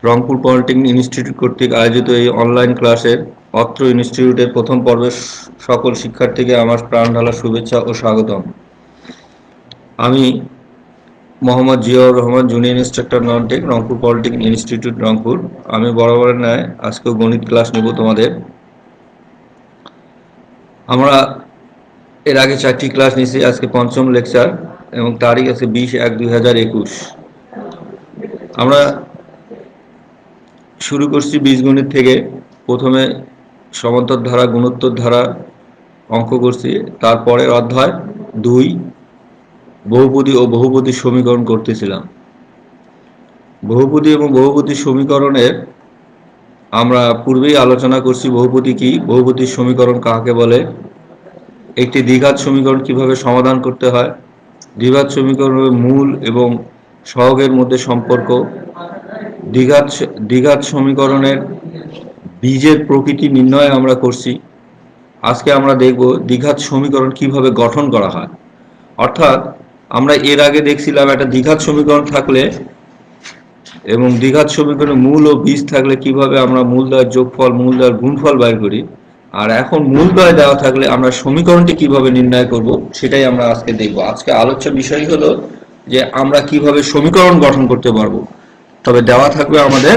Rangpur polytechnic institute কর্তৃক আয়োজিত এই অনলাইন ক্লাসের অত্র ইনস্টিটিউটের প্রথম পর্বের সকল শিক্ষার্থীকে আমার প্রাণঢালা শুভেচ্ছা ও স্বাগতম। আমি Mohammad Ziaur Rahman, junior instructor non tech, Rangpur polytechnic institute Rangpur. আমি বরাবরের ন্যায় আজকেও গণিত ক্লাস নেব তোমাদের। আমরা এর আগে 4টি ক্লাস নিয়েছি, আজকে পঞ্চম লেকচার এবং তারিখ আছে 20/1/2021। আমরা শুরু করছি বীজগণিত থেকে। প্রথমে সমান্তর ধারা, গুণোত্তর ধারা অঙ্ক করছি। তারপরের অধ্যায় 2 বহুপদী ও বহুপদী সমীকরণ করতেছিলাম। বহুপদী এবং বহুপদী সমীকরণের আমরা পূর্বেই আলোচনা করছি বহুপদী কি, বহুপদীর সমীকরণ কাকে বলে, একটি দ্বিঘাত সমীকরণ কিভাবে সমাধান করতে হয়, দ্বিঘাত সমীকরণের মূল এবং সহগের মধ্যে সম্পর্ক, দ্বিঘাত সমীকরণের বীজের প্রকৃতি নির্ণয় আমরা করছি। আজকে আমরা দেখব দ্বিঘাত সমীকরণ কিভাবে গঠন করা হয়। অর্থাৎ আমরা এর আগে দেখছিলাম একটা দ্বিঘাত সমীকরণ থাকলে এবং দ্বিঘাত সমীকরণের মূল ও বীজ থাকলে কিভাবে আমরা মূলদ্বয়ের যোগফল, মূলদ্বয়ের গুণফল বের করি। আর এখন মূলদ্বয় দেওয়া থাকলে আমরা সমীকরণটি কিভাবে নির্ণয় করব সেটাই আমরা আজকে দেখব। আজকে আলোচ্য বিষয় হলো যে আমরা কিভাবে সমীকরণ গঠন করতে পারবো, তবে দেওয়া থাকবে আমাদের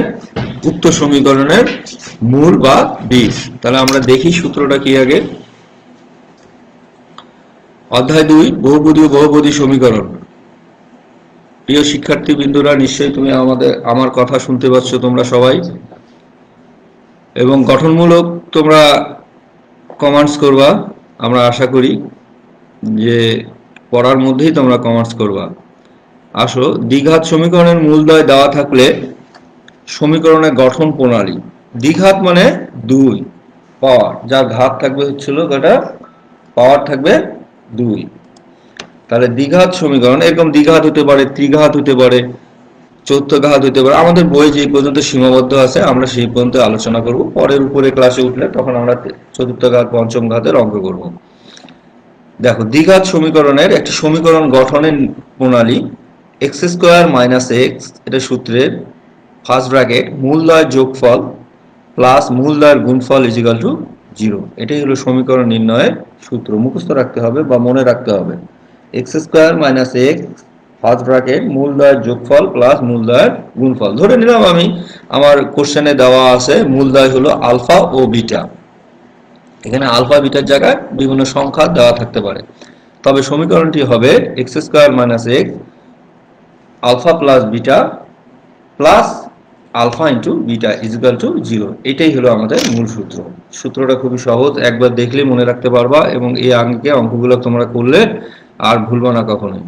উক্ত সমীকরণের মূল বা বীজ। তাহলে আমরা দেখি সূত্রটা কি আগে। অধ্যায় 2 বহুপদী ও বহুপদী সমীকরণ। প্রিয় শিক্ষার্থী বিন্দুরা, নিশ্চয়ই তুমি আমার কথা শুনতে পাচ্ছ তোমরা সবাই, এবং গঠনমূলক তোমরা কমেন্টস করবা। আমরা আশা করি যে পড়ার মধ্যেই তোমরা কমেন্টস করবা। আসো, দ্বিঘাত সমীকরণের মূলদ্বয় দেওয়া থাকলে সমীকরণের গঠন প্রণালী। দ্বিঘাত মানে 2 পাওয়ার, যার ঘাত থাকবে হচ্ছিল কটা, পাওয়ার থাকবে 2। তাহলে দ্বিঘাত সমীকরণ এরকম দ্বিঘাত হতে পারে, ত্রিঘাত হতে পারে, চতুর্ঘাত হতে পারে। আমাদের বই যে পর্যন্ত সীমাবদ্ধ আছে আমরা সেই পর্যন্ত আলোচনা করব। পরের উপরে ক্লাসে উঠলে তখন আমরা চতুর্থঘাত, পঞ্চম ঘাতের অঙ্ক করব। দেখো, দ্বিঘাত সমীকরণের একটি সমীকরণ গঠনের প্রণালী। এক্স স্কোয়ার মাইনাস এক্স, এটা সূত্রের ফার্স্ট ব্র্যাকেট মূলদ্বয়ের যোগফল প্লাস মূলদ্বয়ের গুণফল ইজিক্যাল টু 0। এটাই হলো সমীকরণ নির্ণয়ের সূত্র। মুখস্থ রাখতে হবে বা মনে রাখতে হবে। X square minus X first bracket মূলদ্বয়ের যোগফল প্লাস মূলদ্বয়ের গুণফল। ধরে নিলাম আমি, আমার কোশ্চেনে দেওয়া আছে মূলদ্বয় হলো আলফা ও বিটা। এখানে আলফা বিটার জায়গায় বিভিন্ন সংখ্যা দেওয়া থাকতে পারে, তবে সমীকরণটি হবে x square minus x alpha plus beta plus alpha into beta is equal to 0। এটাই হলো আমাদের মূল সূত্র। সূত্রটা খুবই সহজ, একবার দেখলেই মনে রাখতে পারবা এবং এই অঙ্কগুলো তোমরা করলে আর ভুলবা না কখনোই।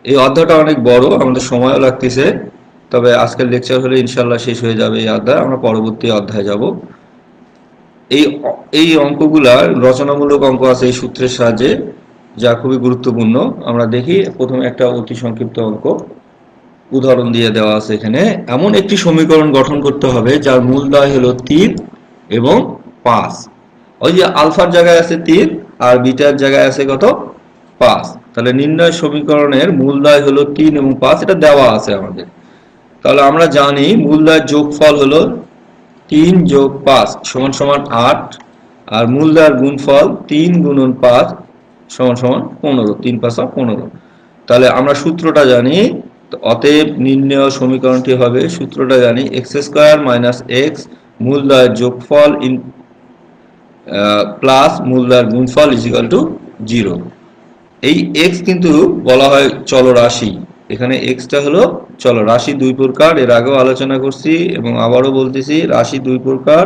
এই অধ্যায়টা অনেক বড়, আমাদের সময়ও লাগতেছে, তবে আজকের লেকচার হলে ইনশাল্লাহ শেষ হয়ে যাবে এই অধ্যায়। আমরা পরবর্তী অধ্যায়ে যাব। এই অঙ্কগুলা রচনামূলক অঙ্ক আছে এই সূত্রের সাহায্যে, যা খুবই গুরুত্বপূর্ণ। আমরা দেখি প্রথমে একটা অতি সংক্ষিপ্ত অঙ্ক উদাহরণ দিয়ে দেওয়া আছে। এখানে এমন একটি সমীকরণ গঠন করতে হবে যার মূলদ্বয় হলো 3 এবং 5। ওই যে আলফার জায়গায় আছে 3 আর বিটার জায়গায় আছে কত, 5। তাহলে নির্ণয় সমীকরণের মূলদ্বয় হলো 3 এবং 5, এটা দেওয়া আছে আমাদের। তাহলে আমরা জানি মূলদ্বয়ের যোগফল হলো 3 যোগ 5 সমান সমান 8, আর মূলদ্বয়ের গুণফল 3 গুণন 5 সমান সমান 15। 3 5 15। তাহলে আমরা সূত্রটা জানি, অতএব নির্ণয় সমীকরণটি হবে, সূত্রটা জানি, এক্স স্কোয়ার মাইনাস এক্স মূলদ্বয়ের যোগফল প্লাস মূলদ্বয়ের গুণফল ইজিক্যাল টু 0। এই এক্স কিন্তু বলা হয় চলরাশি। এখানে এক্সটা হলো চলরাশি। 2 প্রকার, এর আগেও আলোচনা করছি এবং আবারও বলতেছি, রাশি 2 প্রকার।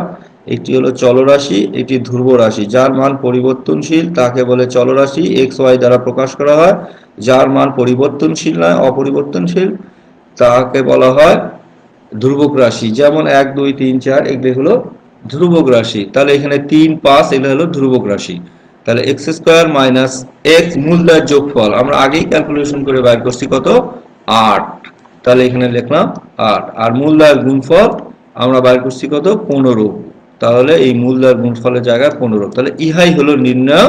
একটি হলো চলরাশি, একটি ধ্রুব রাশি। যার মান পরিবর্তনশীল তাকে বলে চলরাশি, এক্স ওয়াই দ্বারা প্রকাশ করা হয়। যার মান পরিবর্তনশীল নয়, অপরিবর্তনশীল, তাকে বলা হয় ধ্রুবক রাশি। যেমন 1 2 3 4 এগুলো হলো ধ্রুবক রাশি। তাহলে এখানে 3 5 এগুলো হলো ধ্রুবক রাশি। তাহলে এক্স স্কোয়ার মাইনাস এক্স মূলদ্বয়ের যোগফল আমরা আগেই ক্যালকুলেশন করে বের করছি কত, 8। তাহলে এখানে লিখলাম 8, আর মূলদ্বয়ের গুণফল আমরা বের করছি কত, 15। তাহলে এই মূলদ্বয়ের গুণফলের জায়গায় 15। তাহলে ইহাই হলো নির্ণয়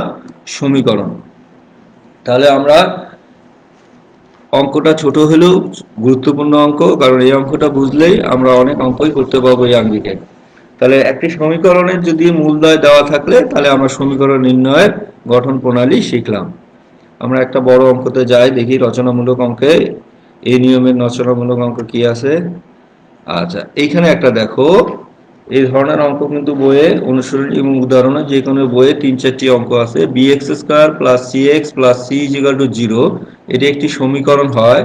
সমীকরণ। তাহলে আমরা অঙ্কটা ছোট হলেও গুরুত্বপূর্ণ অঙ্ক, কারণ এই অঙ্কটা বুঝলেই আমরা অনেক অঙ্কই করতে পারবো এই আঙ্গিকে। তাহলে একটি সমীকরণের যদি মূলদয় দেওয়া থাকলে তাহলে আমরা সমীকরণ নির্ণয়ের গঠন প্রণালী শিখলাম। আমরা একটা বড় অঙ্কতে যাই, দেখি রচনামূলক অঙ্কে এই নিয়মের রচনামূলক অঙ্ক কি আছে। আচ্ছা, এইখানে একটা দেখো, এই ধরনের অঙ্ক কিন্তু বইয়ে অনুশীলনী এবং উদাহরণে যে কোনো বইয়ে 3-4টি অঙ্ক আছে। bx² plus cx plus c equal to 0 এটি একটি সমীকরণ হয়,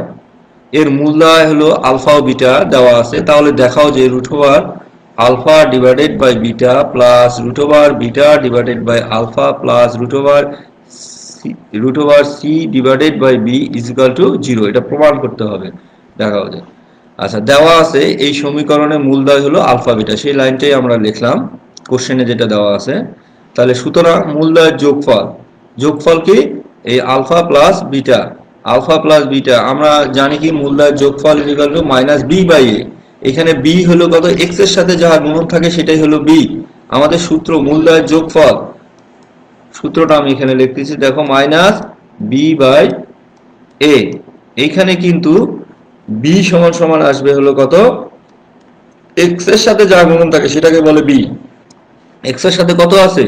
এর মূলদয় হলো আলফা ও বিটা দেওয়া আছে, তাহলে দেখাও যে root over alpha divided by beta plus root over beta divided by alpha plus root over c divided by b is equal to 0। এটা প্রমাণ করতে হবে, দেখাও যে। আচ্ছা, দেওয়া আছে এই সমীকরণের মূলদয় হলো আলফা বিটা, সেই লাইনটাই আমরা লিখলাম কোশ্চেনে যেটা দেওয়া আছে। তাহলে সুতরাং মূলদয়ের যোগফল কি? এই alpha plus beta, alpha plus beta আমরা জানি কি মূলদয়ের যোগফল equal to minus B by A. এখানে বি হলো কত? এক্স এর সাথে যাহা গুণন থাকে সেটাই হলো বি। আমাদের সূত্র মূলদয়ের যোগফল, সূত্রটা আমি এখানে লিখতেছি, দেখো মাইনাস বি বাই এ। এইখানে কিন্তু বি সমান সমান আসবে হলো কত? এক্স এর সাথে যা গুণন থাকে সেটাকে বলে বি। এক্স এর সাথে কত আছে?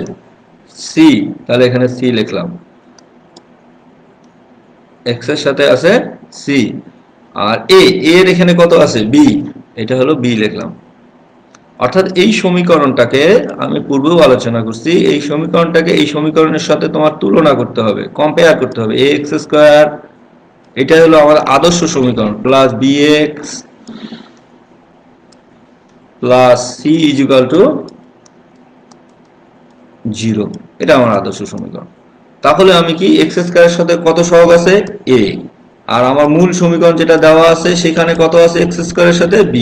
সি, তাহলে এখানে সি লিখলাম, এক্স এর সাথে আছে সি। আর এর এখানে কত আছে? বি, এটা হলো বি লিখলাম। অর্থাৎ এই সমীকরণটাকে আমি পূর্বেও আলোচনা করছি, এই সমীকরণটাকে এই সমীকরণের সাথে তোমার তুলনা করতে হবে, কম্পেয়ার করতে হবে। ax² এটা হলো আমাদের আদর্শ সমীকরণ, plus bx plus c is equal to 0, এটা আমার আদর্শ সমীকরণ। তাহলে আমি কি x² এর সাথে কত সহগ আছে? a, আর আমার মূল সমীকরণ যেটা দেওয়া আছে সেখানে কত আছে x² এর সাথে? b,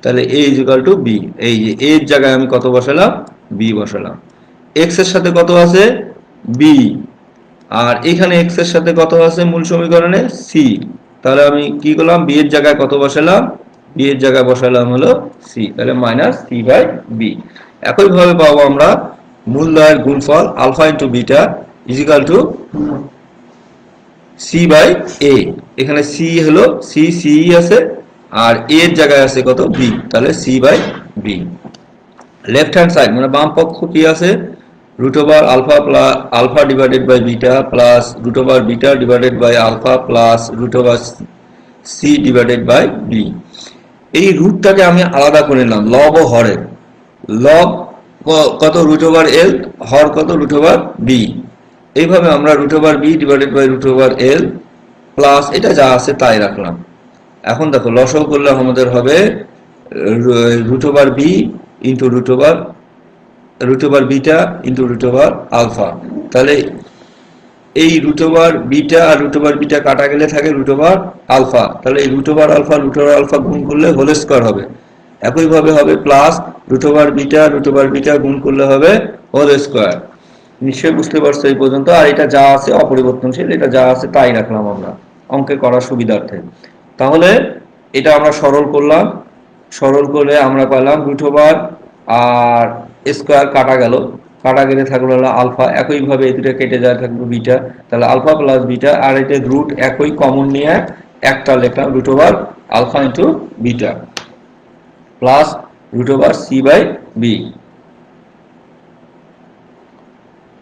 তাহলে a is equal two b। এই যে a এর জায়গায় আমি কত বসালাম? b বসালাম। x এর সাথে কত আছে? b, আর এখানে x এর সাথে কত আছে মূল সমীকরণে? c, তাহলে আমি কি করলাম? b এর জায়গায় কত বসালাম? b এর জায়গায় বসালাম হলো c, তাহলে মাইনাস c বাই b। একই ভাবে পাবো আমরা মূলদয়ের গুণফল alpha into beta is equal to c by a। এখানে c হলো c আছে, আর a এর জায়গায় আছে কত? b, তাহলে c by b। Left hand side মানে বাম পক্ষ কি আছে? Root over alpha plus alpha divided by beta plus root over beta divided by alpha plus root over c divided by B. এই রুটটাকে আমি আলাদা করে নিলাম লব ও হরের। লব কত? রুট ওভার এল, হর কত? Root over B. এইভাবে আমরা root over B divided by root over L plus এটা যা আছে তাই রাখলাম। এখন দেখো লসাগু করলে আমাদের হবে root over B into root over beta into root over alpha. তাহলে এই রুট ওভার বিটা আর রুট ওভার বিটা কাটা গেলে থাকে রুট ওভার আলফা, তাহলে এই রুট ওভার আলফা গুণ করলে হোল স্কয়ার হবে। একইভাবে হবে প্লাস রুট ওভার বিটা গুণ করলে হবে হোল স্কয়ার। নিশ্চয়ই বুঝতে পারছো এই পর্যন্ত। আর এটা যা আছে অপরিবর্তনশীল, এটা যা আছে তাই রাখলাম আমরা অঙ্কে করার সুবিধার্থে। তাহলে এটা আমরা সরল করলাম, সরল করে আমরা পেলাম রুট ওভার আর স্কয়ার কাটা গেলে থাকলো হলো আলফা। একইভাবে এই দুটো কেটে যায় থাকলো বিটা, তাহলে আলফা প্লাস বিটা, আর এটা রুট একই কমন নিয়ে একটা লিখলাম root over alpha into beta plus root over C by B.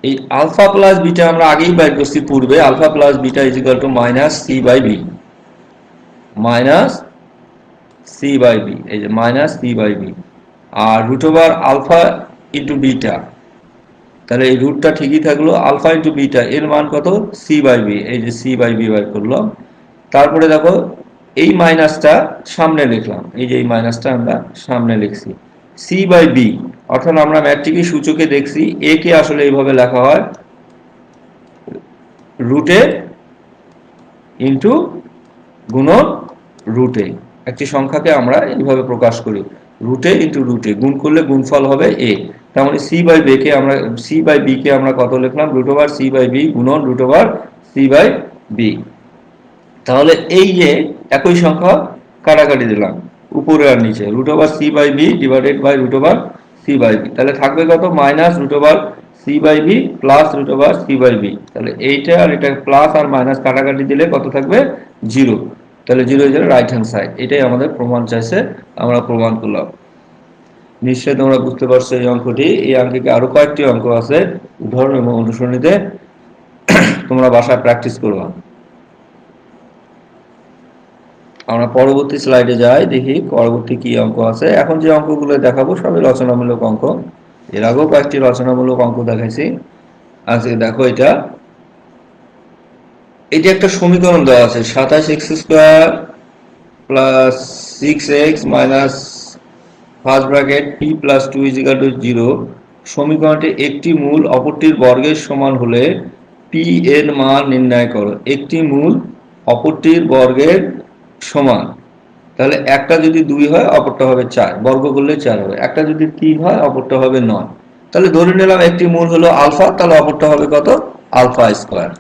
এই আলফা প্লাস বিটা আমরা আগেই বাইর করছি পূর্বে, alpha plus beta is equal to minus C by B, minus C by B, এই যে মাইনাস সি বাই বি। আর root over alpha into beta, তাহলে এই রুটটা ঠিকই থাকলো, আলফা ইন্টু বিটা এর মান কত? সি বাই বি, এই যে সি বাই বি বার করলাম। তারপরে দেখো এই মাইনাসটা সামনে লিখলাম, এই যে এই মাইনাসটা আমরা সামনে লিখছি সি বাই বি। অর্থাৎ আমরা ম্যাট্রিকের সূচকে দেখছি এ কে আসলে এইভাবে লেখা হয় রুটে ইন্টু গুণন রুটে। একটি সংখ্যাকে আমরা এইভাবে প্রকাশ করি রুটে ইন্টু রুটে, গুণ করলে গুণফল হবে এ। তার মানে সি বাই বি কে আমরা কত লিখলাম? Root over C by B গুণন root over C by B. তাহলে এই যে একই সংখ্যা কাটাকাটি দিলাম উপরে আর নিচে, root over C by B divided by root over C by B, তাহলে থাকবে কত? Minus root over C by B plus root over C by B. তাহলে এইটা আর এটা প্লাস আর মাইনাস কাটাকাটি দিলে কত থাকবে? 0। তাহলে 0 হয়ে যাবে রাইট হ্যান্ড সাইড। এটাই আমাদের প্রমাণ চাইছে, আমরা প্রমাণ করলাম। নিশ্চয়ই তোমরা বুঝতে পারছো এই অঙ্কটি। এই অঙ্কে আরো কয়েকটি অঙ্ক আছে, উদাহরণ এবং অনুসরণীতে তোমরা বাসায় প্র্যাকটিস করবা। আমরা পরবর্তী স্লাইডে যাই, দেখি পরবর্তী কি অঙ্ক আছে। এখন যে অঙ্কগুলো দেখাবো সবই রচনামূলক অঙ্ক। এর আগেও কয়েকটি রচনামূলক অঙ্ক দেখাইছি। আজকে দেখো এটা একটা সমীকরণ দেওয়া আছে, 27x² plus 6x minus first bracket p plus 2 = 0। সমীকরণটি একটি মূল অপরটির বর্গের সমান হলে p এর মান নির্ণয় করো। একটি মূল অপরটির বর্গের সমান, তাহলে একটা যদি 2 হয় অপরটা হবে 4, বর্গ করলে 4 হবে। একটা যদি 3 হয় অপরটা হবে 9। তাহলে ধরে নিলাম একটি মূল হলো আলফা, তাহলে অপরটা হবে কত? Alpha square.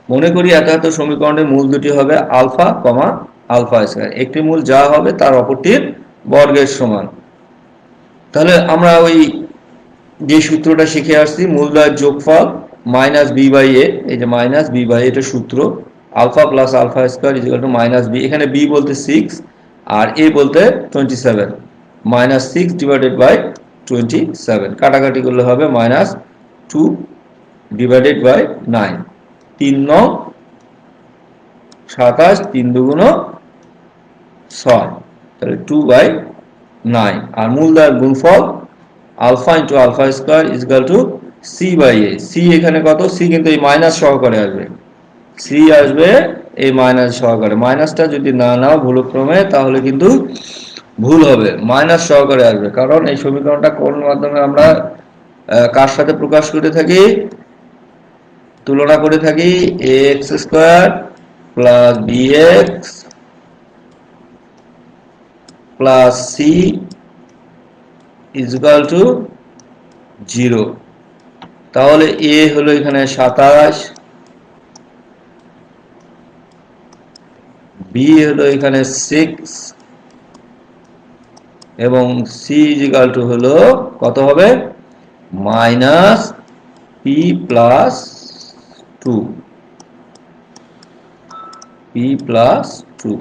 মনে করি এত সমীকরণের মূল দুটি হবে আলফা কমা আলফা স্কয়ার। একটি মূল যা হবে তার অপরটির বর্গের সমান। তাহলে আমরা ওই যে সূত্রটা শিখে আসছি, মূলদ্বয়ের যোগফল মাইনাস বি বাই এ, এই যে মাইনাস বি বাই এটা সূত্র, alpha plus alpha square is equal to minus B. এখানে বি বলতে 6 আর এ বলতে 27, মাইনাস 6 ডিভাইডেড বাই 27। কাটাকাটি করলে হবে মাইনাস 2 ডিভাইডেড বাই 9। 3 9 27, 3 দুগুণ 6, তাহলে 2/9। আর মূলদ্বয়ের গুণফল alpha into alpha square is equal to C by A. C এখানে কত? সি কিন্তু এই মাইনাস সহকারে আসবে, সি আসবে এই মাইনাস সহকারে। মাইনাসটা যদি না নাও ভুলক্রমে তাহলে কিন্তু ভুল হবে, মাইনাস সহকারে আসবে। কারণ এই সমীকরণটা কোন মাধ্যমে আমরা কার সাথে প্রকাশ করে থাকি? তুলনা করে থাকি ax² plus bx plus c is equal to 0। তাহলে a হলো এখানে 27, b হলো এখানে 6 এবং c ইজ ইকুয়াল টু হলো কত হবে? Minus p plus 2, p plus 2,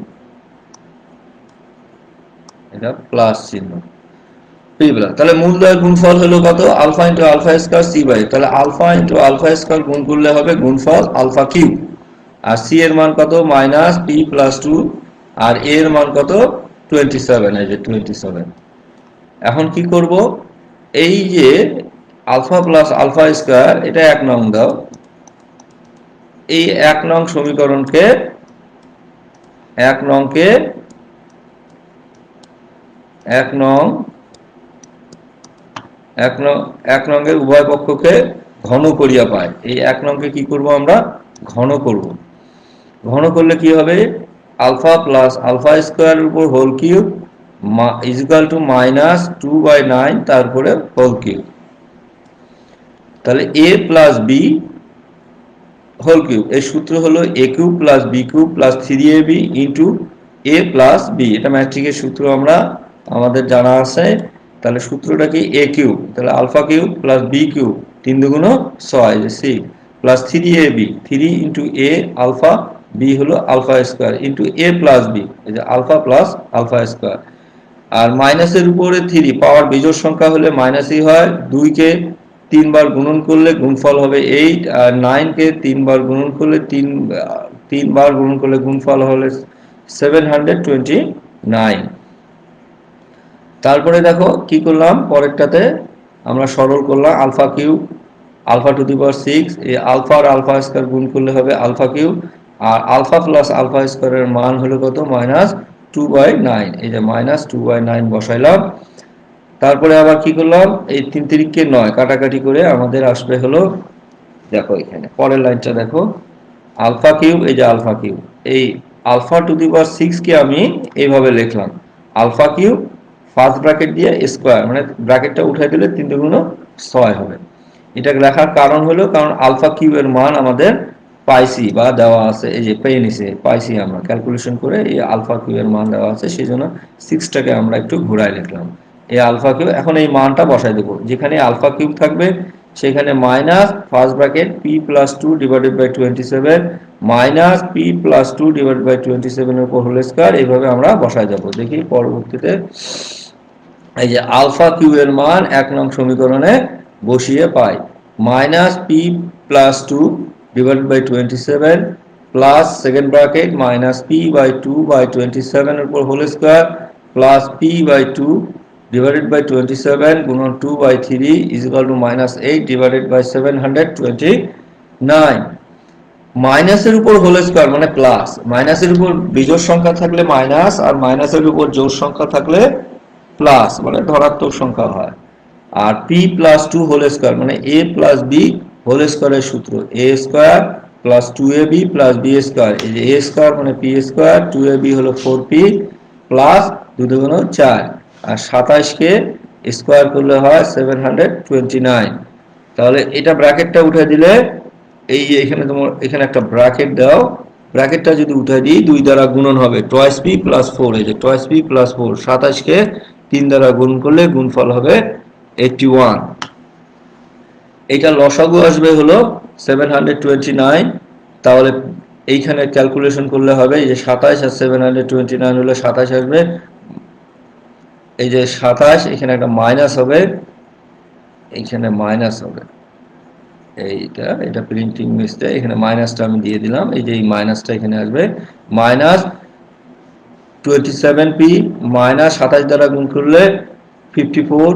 এটা প্লাস চিহ্ন p প্লাস। তাহলে মূলদ্বয়ের গুণফল হলো কত? Alpha into alpha square c by. তাহলে আলফা ইন্টু আলফা স্কয়ার গুণ করলে হবে গুণফল আলফা কিউব। আর c এর মান কত? মাইনাস p প্লাস 2, আর a এর মান কত? 27, এই যে 27। এখন কি করব? এই যে আলফা প্লাস আলফা স্কয়ার, এটা 1 নং দাও। এই 1 নং সমীকরণকে 1 নংয়ের উভয় পক্ষকে ঘন করিয়া পায়। এই 1 নংকে কি করব আমরা? ঘন করব। ঘন করলে কি হবে? আলফা প্লাস আলফা স্কয়ারের উপর whole cube is equal to minus 2/9 তারপরে হোল কিউব। তাহলে a plus b whole cube, এর সূত্র হলো a cube plus b cube plus 3ab into a plus b। এটা ম্যাট্রিকের সূত্র আমাদের জানা আছে। তাহলে সূত্রটা কি? a কিউব, তাহলে alpha cube plus b cube 3 দুগুণ 6 6 plus 3ab, 3 into a alpha, b হলো alpha square into a plus b, এই যে আলফা প্লাস আলফা স্কয়ার। আর মাইনাসের উপরে 3, পাওয়ার বিজোড় সংখ্যা হলে মাইনাসই হয়। 2 কে 3 বার গুণন করলে গুণফল হবে 8, আর 9 কে 3 বার গুণন করলে 3 বার গুণন করলে গুণফল হলে 729। তারপরে দেখো কি করলাম, পরেরটাতে আমরা সরল করলাম alpha cube alpha to the power 6, এই আলফা আর আলফা স্কয়ার গুণ করলে হবে আলফা কিউব, আর আলফা প্লাস আলফা স্কয়ারের মান হলো কত? মাইনাস 2/9, এই যে মাইনাস 2/9 বসাইলাম। তারপরে আবার কি করলাম? এই 3 3 কে 9 কাটাকাটি করে আমাদের আসবে হলো, দেখো এখানে পরের লাইনটা দেখো, আলফা কিউব, এই যে আলফা কিউব, এই আলফা টু দি পাওয়ার 6 কে আমি এইভাবে লিখলাম আলফা কিউব ফার্স্ট ব্র্যাকেট দিয়ে স্কয়ার, মানে ব্র্যাকেটটা উঠাই দিলে 3 দুগুণ 6 হবে। এটা লেখার কারণ হলো কারণ আলফা কিউবের মান আমাদের পাইসি বা দেওয়া আছে, এই যে পেয়ে নিছে পাইসি, আমরা ক্যালকুলেশন করে এই আলফা কিউবের মান দেওয়া আছে, সেই জন্য 6টাকে আমরা একটু ঘুরাই লিখলাম এই আলফা কিউব। এখন এই মানটা বসাই দেবো, যেখানে আলফা কিউব থাকবে সেখানে minus first bracket P plus 2 divided by 27 minus P plus 2 divided by 27 এর উপর হোল স্কয়ার, এইভাবে আমরা বসায় যাব। দেখি পরবর্তীতে এই যে আলফা কিউ এর মান 1 নং সমীকরণে বসিয়ে পাই minus P plus 2 divided by 27 plus second bracket minus P by 2 by 27 এর উপর whole square plus P by 2 divided by 27 গুণন 2 by 3 is equal to minus 8 divided by 729 মাইনাসের উপর হোল স্কয়ার মানে প্লাস, মাইনাসের উপর বিজোড় সংখ্যা থাকলে মাইনাস আর মাইনাসের উপর জোড় সংখ্যা থাকলে প্লাস মানে ধনাত্মক সংখ্যা হয়। আর p প্লাস 2 হোল স্কয়ার মানে a প্লাস b হোল স্কয়ারের সূত্র a square plus 2ab plus b square, এই যে a স্কয়ার মানে p স্কয়ার 2ab হলো 4p প্লাস 2 দুগুণ 4 আর 27 কে স্কয়ার করলে হয় 729। তাহলে এটা ব্র্যাকেটটা উঠে দিলে এই এখানে তোমার এখানে একটা ব্র্যাকেট দাও, ব্র্যাকেটটা যদি উঠে দিই 2 দ্বারা গুণন হবে টয়েস p প্লাস 4, এই যে টয়েস p প্লাস 4 27 কে 3 দ্বারা গুণ করলে গুণফল হবে 81। এটা লসাগু আসবে হলো 729। তাহলে এইখানে ক্যালকুলেশন করলে হবে এই যে 27 আর 729 হলে 27 আসবে, এই যে 27 এখানে একটা মাইনাস হবে, এইখানে মাইনাস হবে, এটা প্রিন্টিং মিস্টেক, এখানে মাইনাসটা আমি দিয়ে দিলাম, এই যে এই মাইনাসটা এখানে আসবে মাইনাস 27p মাইনাস 27 দ্বারা গুণ করলে 54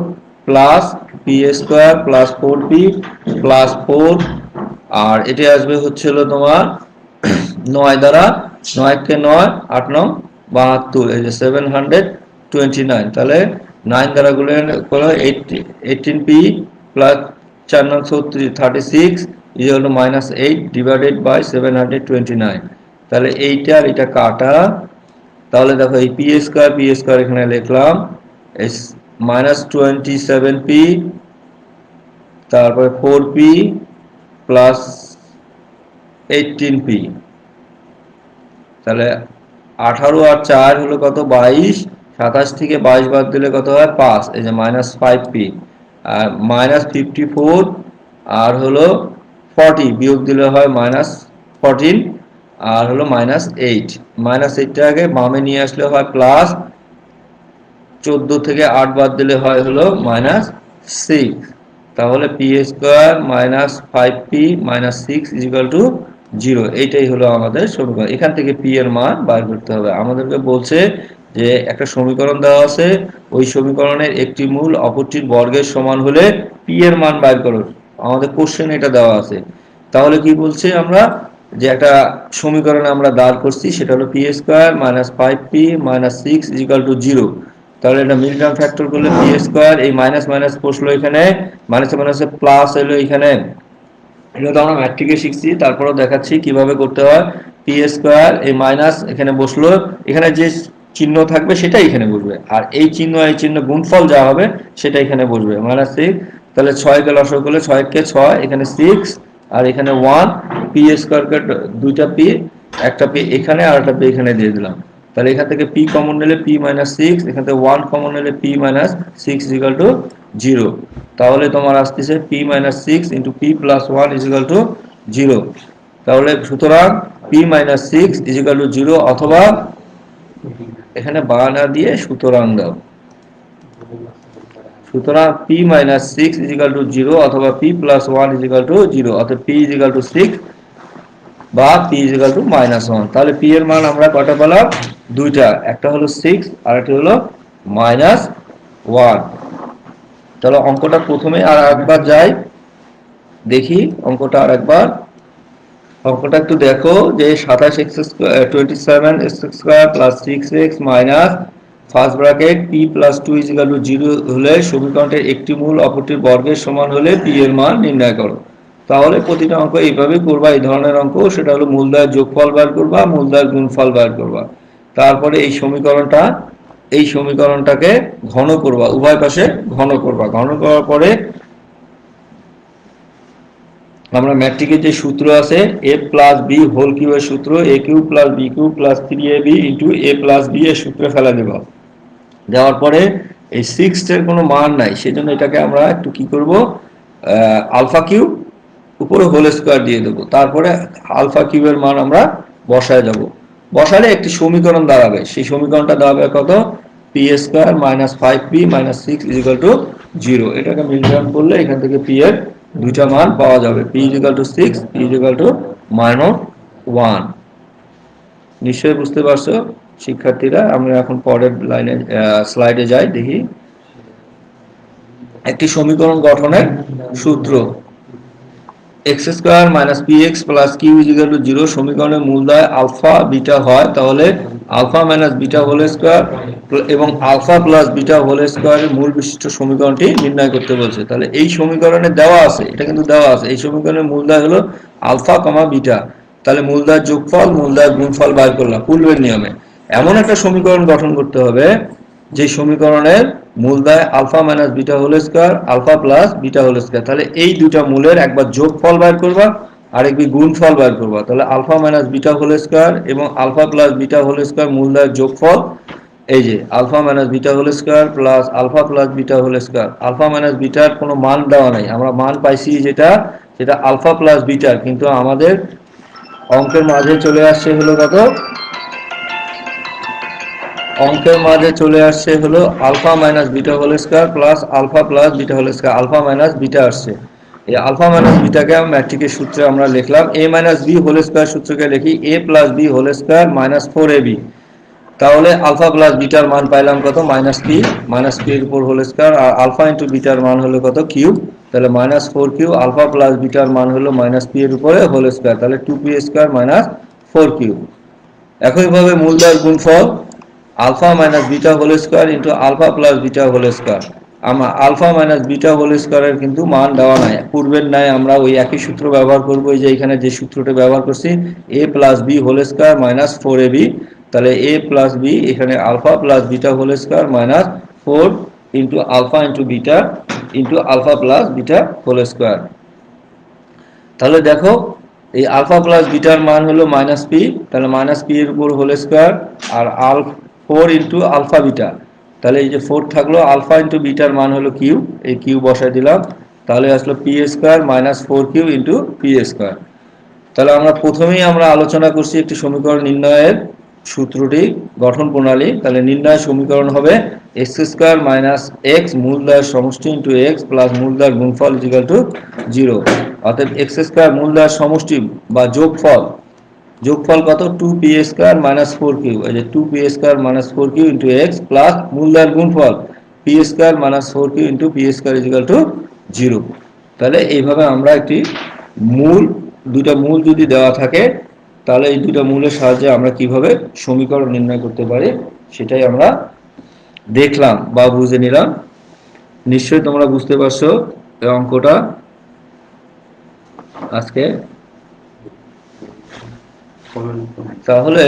plus p square plus 4p plus 4 আর এটা আসবে হচ্ছিল তোমার 9 দ্বারা 9 কে 9 8 9 72, এই যে 729। তাহলে 9 দ্বারা গুণন করলে 18p plus 4 9 36 equal to minus 8 divided by 729। তাহলে এইটা আর এটা কাটা, তাহলে দেখো এই পি স্কয়ার এখানে লিখলাম মাইনাস 27p তারপরে 4p প্লাস 18p, তাহলে 18 আর 4 হলো কত 22, 27 থেকে 22 বাদ দিলে কত হয় 5, এই যে মাইনাস 5p আর মাইনাস 54 আর হলো 40 বিয়োগ দিলে হয় মাইনাস 14 আর হলো মাইনাস 8, মাইনাস 8টা আগে বামে নিয়ে আসলে হয় প্লাস 14 থেকে 8 বাদ দিলে হয় হলো মাইনাস 6। তাহলে P square minus 5p minus 6 is equal to 0। এইটাই হলো আমাদের সমীকরণ। এখান থেকে পি এর মান বের করতে হবে। আমাদেরকে বলছে যে একটা সমীকরণ দেওয়া আছে, ওই সমীকরণের একটি মূল অপরটির বর্গের সমান হলে পি এর মান বের করো। আমাদের কোশ্চেন এটা দেওয়া আছে। তাহলে কি বলছে আমরা যে একটা সমীকরণে আমরা দাঁড় করছি, সেটা হলো P square minus 5p minus 6 is equal to 0। তাহলে এটা মিড টার্ম ফ্যাক্টর করলে পি স্কয়ার, এই মাইনাস মাইনাস বসলো এখানে, মাইনাস মাইনাসে প্লাস হলো এখানে, এটা তো আমরা ম্যাট্রিকে শিখছি, তারপরেও দেখাচ্ছি কিভাবে করতে হয়। পি স্কয়ার এই মাইনাস এখানে বসলো, এখানে যে চিহ্ন থাকবে সেটা এখানে বসবে, আর এই চিহ্ন গুণফল যা হবে সেটা এখানে বসবে মাইনাস 6। তাহলে 6 কে লসাগু করলে 6 কে 6, এখানে 6 আর এখানে 1, পি স্কয়ার কে দুইটা পি, একটা পি এখানে আর একটা পি এখানে দিয়ে দিলাম। তাহলে এখান থেকে p কমন নিলে p মাইনাস 6, এখান থেকে 1 কমন নিলে p minus 6 is equal to 0। তাহলে তোমার আসতেছে p minus 6 into p plus 1 is equal to 0। তাহলে সুতরাং p minus 6 is equal to 0, অথবা এখানে বানা দিয়ে সুতরাং দাও, সুতরাং p minus 6 is equal to 0 অথবা p plus 1 is equal to 0, অর্থাৎ p ইজ ইকুয়াল টু 6 বা p is equal to minus 1। তাহলে p এর মান আমরা কয়টা পেলাম? দুইটা, একটা হলো 6 আর একটা হলো মাইনাস 1। তাহলে অঙ্কটা প্রথমে আর একবার যাই, দেখি অঙ্কটা আর একবার। অঙ্কটা একটু দেখো যে 27x square 27x square plus 6x minus first bracket p plus 2 is equal to 0 হলে সমীকরণটির একটি মূল অপরটির বর্গের সমান হলে p এর মান নির্ণয় করো। তাহলে প্রতিটা অঙ্ক এইভাবে করবা, এই ধরনের অঙ্ক, সেটা হলো মূলদ্বয়ের যোগফল বের করবা, মূলদ্বয়ের গুণফল বের করবা, তারপরে এই সমীকরণটাকে ঘন করবা, উভয় পাশে ঘন করবা। ঘন করার পরে আমরা ম্যাট্রিকের যে সূত্র আছে a প্লাস b হোল কিউবের সূত্র a cube plus b cube plus 3ab into a plus b এর সূত্রে ফেলা দেব। দেওয়ার পরে এই 6 এর কোনো মান নাই, সেজন্য এটাকে আমরা একটু কি করব, আলফা কিউব উপরে হোল স্কোয়ার দিয়ে দেবো, তারপরে আলফা কিউবের মান আমরা বসায় যাব। বসালে একটি সমীকরণ দাঁড়াবে, সেই সমীকরণটা দাঁড়াবে কত, P square minus 5p minus 6 is equal to 0। এটাকে মিলন করলে এখান থেকে পি এর দুইটা মান পাওয়া যাবে, P is equal to 6, P is equal to -1। নিশ্চয়ই বুঝতে পারছো শিক্ষার্থীরা। আমরা এখন পরের লাইনে স্লাইডে যাই, দেখি একটি সমীকরণ গঠনের সূত্র। X square minus P X plus Q is equal to 0 সমীকরণের মূলদয় আলফা বিটা হয়, তাহলে alpha minus beta whole square এবং আলফা প্লাস বিটা হোল স্কোয়ারের মূল বিশিষ্ট সমীকরণটি নির্ণয় করতে বলছে। তাহলে এই সমীকরণে দেওয়া আছে, এটা কিন্তু দেওয়া আছে, এই সমীকরণের মূলদয় হলো আলফা কমা বিটা। তাহলে মূলদয়ের যোগফল মূলদয়ের গুণফল বার করলাম পূর্বের নিয়মে। এমন একটা সমীকরণ গঠন করতে হবে যে সমীকরণের মূলদয় alpha minus beta whole square alpha plus beta whole square. তাহলে এই দুটা মূলের একবার যোগফল বার করবা আর একবার গুণফল বার করবা। তাহলে alpha minus beta whole square এবং alpha plus beta whole square মূলদয়ের যোগফল, এই যে alpha minus beta whole square plus alpha plus beta whole square. Alpha minus বিটার কোনো মান দেওয়া নাই, আমরা মান পাইছি যেটা সেটা আলফা প্লাস বিটার, কিন্তু আমাদের অঙ্কের মাঝে চলে আসছে হলো কত, অঙ্কের মাঝে চলে আসছে হলো alpha minus beta whole square plus alpha plus beta whole square, alpha minus beta আসছে। এই আলফা মাইনাস বিটাকে ম্যাট্রিকের সূত্রে আমরা লিখলাম A minus B whole square, সূত্রকে লিখি A plus B whole square minus 4ab। তাহলে আলফা প্লাস বিটার মান পাইলাম কত, মাইনাস পি এর উপর হোল স্কোয়ার, আর আলফা ইন্টু বিটার মান হলো কত, কিউব। তাহলে -4 কিউব, আলফা প্লাস বিটার মান হলো -পি এর উপরে হোল স্কোয়ার, তাহলে 2p স্কোয়ার মাইনাস 4 কিউব। একইভাবে মূলদয়ের গুণফল alpha minus beta whole square into alpha plus beta whole square. আমরা আলফা মাইনাস বিটা হোল স্কোয়ারের কিন্তু মান দেওয়া নাই, পূর্বের নাই, আমরা ওই একই সূত্র ব্যবহার করবো, এই যে এখানে যে সূত্রটা ব্যবহার করছি A plus B whole square minus 4ab। তাহলে এ প্লাস বি, এখানে alpha plus beta whole square minus 4 into alpha into beta into alpha plus beta whole square. তাহলে দেখো এই আলফা প্লাস বিটার মান হলো -পি, তাহলে -পি এর উপর হোল স্কোয়ার আর 4 ইন্টু আলফা বিটা, তাহলে এই যে 4 থাকলো, আলফা ইন্টু বিটার মান হলো কিউ, এই কিউ বসাই দিলাম, তাহলে আসলো P square -4 Q into P square. তাহলে আমরা প্রথমেই আমরা আলোচনা করছি একটি সমীকরণ নির্ণয়ের সূত্রটি গঠন প্রণালী। তাহলে নির্ণয় সমীকরণ হবে এক্স স্কোয়ার মাইনাস এক্স মূলদয়ের সমষ্টি ইন্টু এক্স প্লাস মূলদয়ের গুণফল ইজিক্যাল টু 0। অর্থাৎ এক্স স্কোয়ার মূলদয়ের সমষ্টি বা যোগফল, যোগফল কত, 2p স্কোয়ার মাইনাস 4q, এই যে 2p square minus 4q into X plus মূলদয়ের গুণফল P square minus 4q into P square is equal to 0। তাহলে এইভাবে আমরা একটি মূল, দুইটা মূল যদি দেওয়া থাকে তাহলে এই দুইটা মূলের সাহায্যে আমরা কিভাবে সমীকরণ নির্ণয় করতে পারি সেটাই আমরা দেখলাম বা বুঝে নিলাম। নিশ্চয়ই তোমরা বুঝতে পারছো এই অঙ্কটা আজকে। তাহলে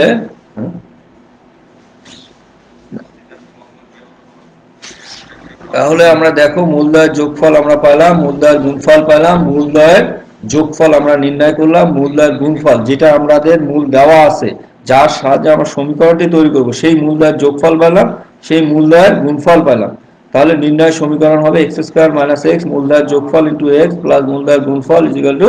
তাহলে আমরা দেখো মূলদয়ের যোগফল আমরা পেলাম, মূলদয়ের গুণফল পেলাম, মূলদয়ের যোগফল আমরা নির্ণয় করলাম, মূলদয়ের গুণফল যেটা আমাদের মূল দেওয়া আছে যার সাহায্যে আমরা সমীকরণটি তৈরি করব সেই মূলদয়ের যোগফল পেলাম, সেই মূলদয়ের গুণফল পেলাম। তাহলে নির্ণয় সমীকরণ হবে এক্স স্কোয়ার মাইনাস এক্স মূলদয়ের যোগফল ইন্টু এক্স প্লাস মূলদয়ের গুণফল ইজিক্যাল টু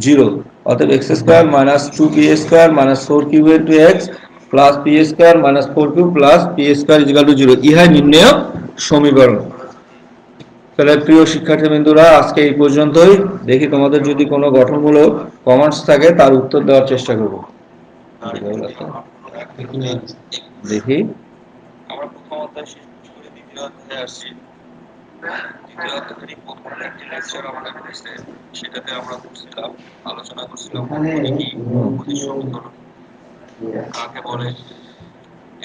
0। অর্থাৎ X square minus 2p square minus 4q into X plus P square minus 4q plus P square is equal to 0, ইহাই নির্ণয় সমীকরণ। তাহলে প্রিয় শিক্ষার্থীবৃন্দরা আজকে এই পর্যন্তই। দেখি তোমাদের যদি কোনো গঠনমূলক কমেন্টস থাকে তার উত্তর দেওয়ার চেষ্টা করব। দেখি আমরা প্রথম অধ্যায় শেষ করে দ্বিতীয় অধ্যায়ে আসছি। দ্বিতীয় অধ্যায়ের প্রথম একটি লেকচার আমাদের হয়েছে, সেটাতে আমরা করছিলাম, আলোচনা করছিলাম বহুপদী সমীকরণ কাকে বলে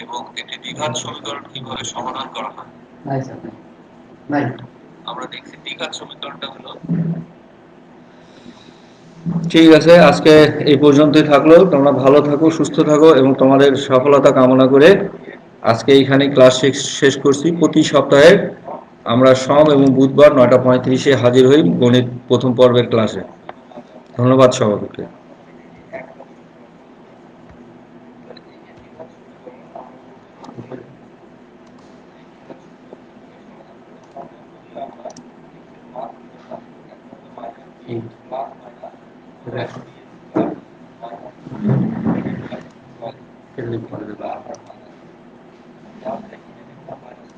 এবং একটি দ্বিঘাত সমীকরণ কিভাবে সমাধান করা হয়। আমরা দেখছি দ্বিঘাত সমীকরণটা হলো। ঠিক আছে, আজকে এই পর্যন্তই থাকলো। তোমরা ভালো থাকো, সুস্থ থাকো এবং তোমাদের সফলতা কামনা করে আজকে এইখানে ক্লাস শেষ করছি। প্রতি সপ্তাহে আমরা সোম এবং বুধবার 9:35-এ হাজির হই গণিত প্রথম পর্বের ক্লাসে। ধন্যবাদ সবাইকে। Can we put it back?